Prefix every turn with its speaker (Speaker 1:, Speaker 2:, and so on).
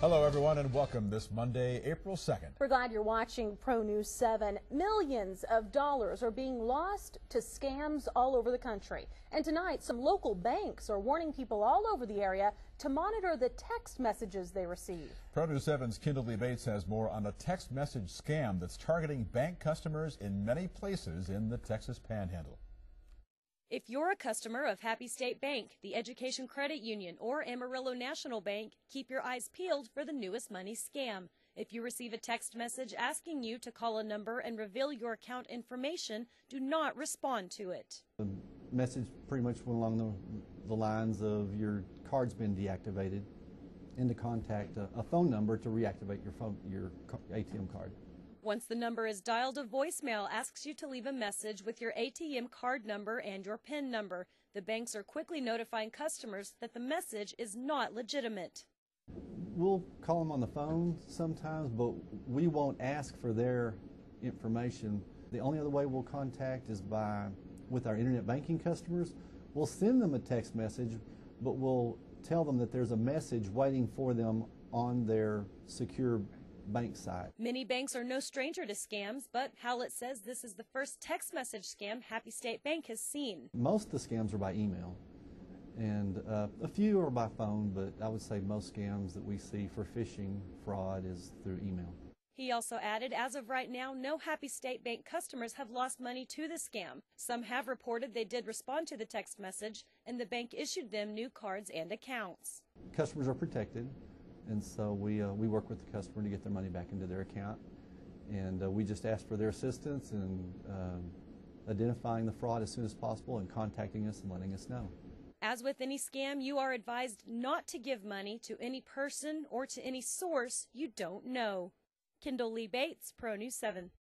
Speaker 1: Hello, everyone, and welcome this Monday, April 2nd.
Speaker 2: We're glad you're watching Pro News 7. Millions of dollars are being lost to scams all over the country. And tonight, some local banks are warning people all over the area to monitor the text messages they receive.
Speaker 1: Pro News 7's Kendall Lee Bates has more on a text message scam that's targeting bank customers in many places in the Texas Panhandle.
Speaker 3: If you're a customer of Happy State Bank, the Education Credit Union, or Amarillo National Bank, keep your eyes peeled for the newest money scam. If you receive a text message asking you to call a number and reveal your account information, do not respond to it.
Speaker 4: The message pretty much went along the lines of your card's been deactivated and to contact a phone number to reactivate your ATM card.
Speaker 3: Once the number is dialed, a voicemail asks you to leave a message with your ATM card number and your PIN number. The banks are quickly notifying customers that the message is not legitimate.
Speaker 4: We'll call them on the phone sometimes, but we won't ask for their information. The only other way we'll contact is with our internet banking customers. We'll send them a text message, but we'll tell them that there's a message waiting for them on their secure bank site.
Speaker 3: Many banks are no stranger to scams, but Howlett says this is the first text message scam Happy State Bank has seen.
Speaker 4: Most of the scams are by email, and a few are by phone, but I would say most scams that we see for phishing fraud is through email.
Speaker 3: He also added, as of right now, no Happy State Bank customers have lost money to the scam. Some have reported they did respond to the text message, and the bank issued them new cards and accounts.
Speaker 4: Customers are protected, and so we work with the customer to get their money back into their account, and we just ask for their assistance in identifying the fraud as soon as possible and contacting us and letting us know.
Speaker 3: As with any scam, you are advised not to give money to any person or to any source you don't know. Kendall Lee Bates, Pro News 7.